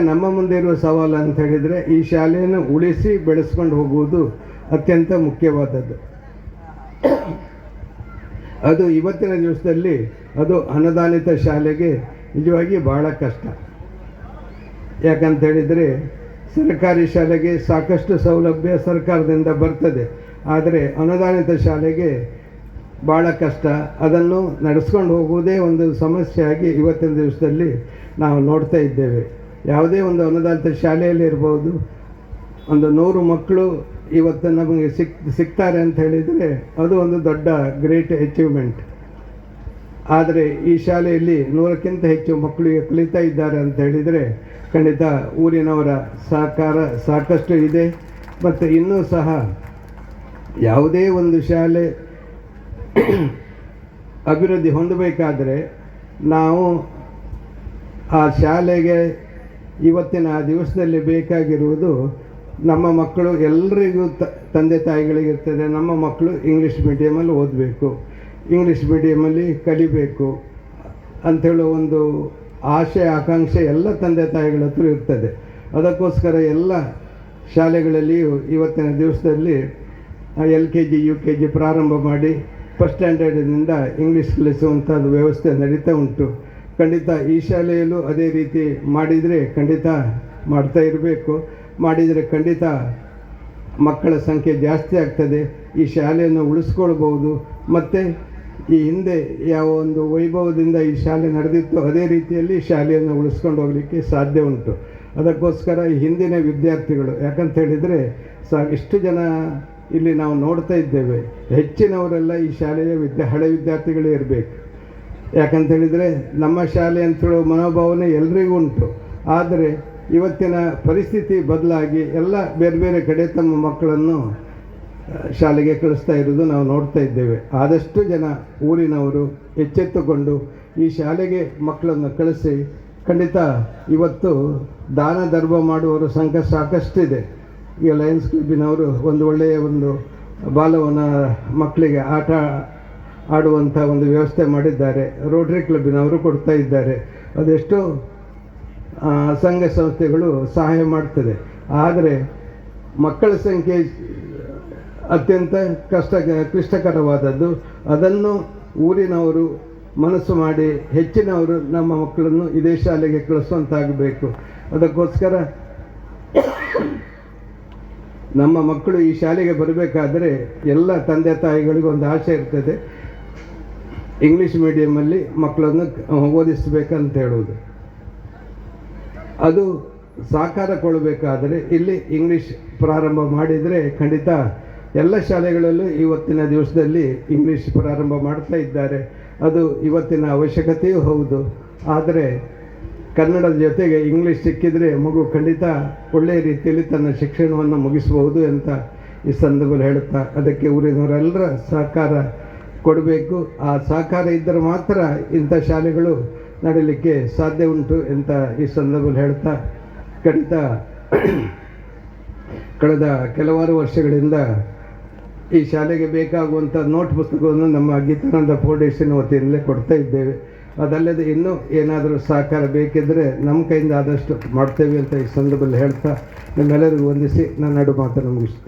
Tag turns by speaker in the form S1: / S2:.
S1: ನಮ್ಮ ಮುಂದೆ ಇರುವ ಸವಾಲು ಅಂತ ಹೇಳಿದರೆ ಈ ಶಾಲೆಯನ್ನು ಉಳಿಸಿ ಬೆಳೆಸ್ಕೊಂಡು ಹೋಗುವುದು ಅತ್ಯಂತ ಮುಖ್ಯವಾದದ್ದು. ಅದು ಇವತ್ತಿನ ದಿವಸದಲ್ಲಿ ಅದು ಅನುದಾನಿತ ಶಾಲೆಗೆ ನಿಜವಾಗಿ ಬಹಳ ಕಷ್ಟ. ಯಾಕಂತ ಹೇಳಿದರೆ ಸರ್ಕಾರಿ ಶಾಲೆಗೆ ಸಾಕಷ್ಟು ಸೌಲಭ್ಯ ಸರ್ಕಾರದಿಂದ ಬರ್ತದೆ, ಆದರೆ ಅನುದಾನಿತ ಶಾಲೆಗೆ ಭಾಳ ಕಷ್ಟ. ಅದನ್ನು ನಡೆಸ್ಕೊಂಡು ಹೋಗುವುದೇ ಒಂದು ಸಮಸ್ಯೆಯಾಗಿ ಇವತ್ತಿನ ದಿವಸದಲ್ಲಿ ನಾವು ನೋಡ್ತಾ ಇದ್ದೇವೆ. ಯಾವುದೇ ಒಂದು ಅನುದಾನಿತ ಶಾಲೆಯಲ್ಲಿ ಇರ್ಬೋದು, ಒಂದು 100 ಮಕ್ಕಳು ಇವತ್ತು ನಮಗೆ ಸಿಗ್ತಾರೆ ಅಂತ ಹೇಳಿದರೆ ಅದು ಒಂದು ದೊಡ್ಡ ಗ್ರೇಟ್ ಅಚೀವ್ಮೆಂಟ್. ಆದರೆ ಈ ಶಾಲೆಯಲ್ಲಿ 100ಕ್ಕಿಂತ ಹೆಚ್ಚು ಮಕ್ಕಳು ಕಲಿತಾ ಇದ್ದಾರೆ ಅಂತ ಹೇಳಿದರೆ ಖಂಡಿತ ಊರಿನವರ ಸಹಕಾರ ಸಾಕಷ್ಟು ಇದೆ. ಮತ್ತು ಇನ್ನೂ ಸಹ ಯಾವುದೇ ಒಂದು ಶಾಲೆ ಅಭಿವೃದ್ಧಿ ಹೊಂದಬೇಕಾದರೆ ನಾವು ಆ ಶಾಲೆಗೆ ಇವತ್ತಿನ ದಿವಸದಲ್ಲಿ ಬೇಕಾಗಿರುವುದು ನಮ್ಮ ಮಕ್ಕಳು ಎಲ್ಲರಿಗೂ ತಂದೆ ತಾಯಿಗಳಿಗಿರ್ತದೆ, ನಮ್ಮ ಮಕ್ಕಳು ಇಂಗ್ಲೀಷ್ ಮೀಡಿಯಮಲ್ಲಿ ಓದಬೇಕು, ಇಂಗ್ಲೀಷ್ ಮೀಡಿಯಮಲ್ಲಿ ಕಲಿಬೇಕು ಅಂಥೇಳೋ ಒಂದು ಆಶೆ ಆಕಾಂಕ್ಷೆ ಎಲ್ಲ ತಂದೆ ತಾಯಿಗಳ ಹತ್ರ ಇರ್ತದೆ. ಅದಕ್ಕೋಸ್ಕರ ಎಲ್ಲ ಶಾಲೆಗಳಲ್ಲಿಯೂ ಇವತ್ತಿನ ದಿವಸದಲ್ಲಿ LKG UKG ಪ್ರಾರಂಭ ಮಾಡಿ ಫಸ್ಟ್ ಸ್ಟ್ಯಾಂಡರ್ಡಿನಿಂದ ಇಂಗ್ಲೀಷ್ ಕಲಿಸುವಂಥದ್ದು ವ್ಯವಸ್ಥೆ ನಡೀತಾ ಉಂಟು. ಖಂಡಿತ ಈ ಶಾಲೆಯಲ್ಲೂ ಅದೇ ರೀತಿ ಮಾಡಿದರೆ ಖಂಡಿತ ಮಾಡ್ತಾ ಇರಬೇಕು. ಮಾಡಿದರೆ ಖಂಡಿತ ಮಕ್ಕಳ ಸಂಖ್ಯೆ ಜಾಸ್ತಿ ಆಗ್ತದೆ, ಈ ಶಾಲೆಯನ್ನು ಉಳಿಸ್ಕೊಳ್ಬೋದು. ಮತ್ತು ಈ ಹಿಂದೆ ಯಾವ ಒಂದು ವೈಭವದಿಂದ ಈ ಶಾಲೆ ನಡೆದಿತ್ತು ಅದೇ ರೀತಿಯಲ್ಲಿ ಶಾಲೆಯನ್ನು ಉಳಿಸ್ಕೊಂಡು ಹೋಗಲಿಕ್ಕೆ ಸಾಧ್ಯ ಉಂಟು. ಅದಕ್ಕೋಸ್ಕರ ಈ ಹಿಂದಿನ ವಿದ್ಯಾರ್ಥಿಗಳು, ಯಾಕಂತ ಹೇಳಿದರೆ ಇಷ್ಟು ಜನ ಇಲ್ಲಿ ನಾವು ನೋಡ್ತಾ ಇದ್ದೇವೆ, ಹೆಚ್ಚಿನವರೆಲ್ಲ ಈ ಶಾಲೆಯ ಹಳೆ ವಿದ್ಯಾರ್ಥಿಗಳೇ ಇರಬೇಕು. ಯಾಕಂತ ಹೇಳಿದರೆ ನಮ್ಮ ಶಾಲೆ ಅಂತೇಳೋ ಮನೋಭಾವನೆ ಎಲ್ರಿಗೂ ಉಂಟು. ಆದರೆ ಇವತ್ತಿನ ಪರಿಸ್ಥಿತಿ ಬದಲಾಗಿ ಎಲ್ಲ ಬೇರೆ ಬೇರೆ ಕಡೆ ತಮ್ಮ ಮಕ್ಕಳನ್ನು ಶಾಲೆಗೆ ಕಳಿಸ್ತಾ ಇರೋದು ನಾವು ನೋಡ್ತಾ ಇದ್ದೇವೆ. ಆದಷ್ಟು ಜನ ಊರಿನವರು ಎಚ್ಚೆತ್ತುಕೊಂಡು ಈ ಶಾಲೆಗೆ ಮಕ್ಕಳನ್ನು ಕಳಿಸಿ ಖಂಡಿತ ಇವತ್ತು ದಾನ ಧರ್ಮ ಮಾಡುವವರ ಸಂಖ್ಯೆ ಸಾಕಷ್ಟಿದೆ. ಈಗ ಲಯನ್ಸ್ ಕ್ಲಬ್ಬಿನವರು ಒಂದು ಒಳ್ಳೆಯ ಒಂದು ಬಾಲವನ ಮಕ್ಕಳಿಗೆ ಆಟ ಆಡುವಂಥ ಒಂದು ವ್ಯವಸ್ಥೆ ಮಾಡಿದ್ದಾರೆ. ರೋಟರಿ ಕ್ಲಬ್ಬಿನವರು ಕೊಡ್ತಾ ಇದ್ದಾರೆ. ಅದೆಷ್ಟೋ ಸಂಘ ಸಂಸ್ಥೆಗಳು ಸಹಾಯ ಮಾಡ್ತದೆ. ಆದರೆ ಮಕ್ಕಳ ಸಂಖ್ಯೆ ಅತ್ಯಂತ ಕ್ಲಿಷ್ಟಕರವಾದದ್ದು. ಅದನ್ನು ಊರಿನವರು ಮನಸ್ಸು ಮಾಡಿ ಹೆಚ್ಚಿನವರು ನಮ್ಮ ಮಕ್ಕಳನ್ನು ಇದೇ ಶಾಲೆಗೆ ಕಳಿಸುವಂತಾಗಬೇಕು. ಅದಕ್ಕೋಸ್ಕರ ನಮ್ಮ ಮಕ್ಕಳು ಈ ಶಾಲೆಗೆ ಬರಬೇಕಾದರೆ ಎಲ್ಲ ತಂದೆ ತಾಯಿಗಳಿಗೂ ಒಂದು ಆಸೆ ಇರ್ತದೆ, ಇಂಗ್ಲೀಷ್ ಮೀಡಿಯಮಲ್ಲಿ ಮಕ್ಕಳನ್ನು ಓದಿಸಬೇಕಂತ ಹೇಳುವುದು. ಅದು ಸಾಕಾರ ಕೊಡಬೇಕಾದರೆ ಇಲ್ಲಿ ಇಂಗ್ಲೀಷ್ ಪ್ರಾರಂಭ ಮಾಡಿದರೆ ಖಂಡಿತ ಎಲ್ಲ ಶಾಲೆಗಳಲ್ಲೂ ಇವತ್ತಿನ ದಿವಸದಲ್ಲಿ ಇಂಗ್ಲೀಷ್ ಪ್ರಾರಂಭ ಮಾಡ್ತಾ ಇದ್ದಾರೆ. ಅದು ಇವತ್ತಿನ ಅವಶ್ಯಕತೆಯೂ ಹೌದು. ಆದರೆ ಕನ್ನಡದ ಜೊತೆಗೆ ಇಂಗ್ಲೀಷ್ ಸಿಕ್ಕಿದರೆ ಮಗು ಖಂಡಿತ ಒಳ್ಳೆಯ ರೀತಿಯಲ್ಲಿ ತನ್ನ ಶಿಕ್ಷಣವನ್ನು ಮುಗಿಸಬಹುದು ಅಂತ ಈ ಸಂದರ್ಭದಲ್ಲಿ ಹೇಳುತ್ತಾ, ಅದಕ್ಕೆ ಊರಿನವರೆಲ್ಲರ ಸಹಕಾರ ಕೊಡಬೇಕು. ಆ ಸಹಕಾರ ಇದ್ದರೆ ಮಾತ್ರ ಇಂಥ ಶಾಲೆಗಳು ನಡೀಲಿಕ್ಕೆ ಸಾಧ್ಯ ಉಂಟು ಅಂತ ಈ ಸಂದರ್ಭದಲ್ಲಿ ಹೇಳ್ತಾ, ಖಂಡಿತ ಕಳೆದ ಕೆಲವಾರು ವರ್ಷಗಳಿಂದ ಈ ಶಾಲೆಗೆ ಬೇಕಾಗುವಂಥ ನೋಟ್ ಪುಸ್ತಕವನ್ನು ನಮ್ಮ ಗೀತಾನಂದ ಫೌಂಡೇಶನ್ ವತಿಯಿಂದಲೇ ಕೊಡ್ತಾ ಇದ್ದೇವೆ. ಅದಲ್ಲದೆ ಇನ್ನೂ ಏನಾದರೂ ಸಹಕಾರ ಬೇಕಿದ್ದರೆ ನಮ್ಮ ಕೈಯಿಂದ ಆದಷ್ಟು ಮಾಡ್ತೇವೆ ಅಂತ ಈ ಸಂದರ್ಭದಲ್ಲಿ ಹೇಳ್ತಾ ನಿಮ್ಮೆಲ್ಲರಿಗೂ ವಂದಿಸಿ ನನ್ನ ಮಾತನ್ನು ಮುಗಿಸ್ತೇನೆ.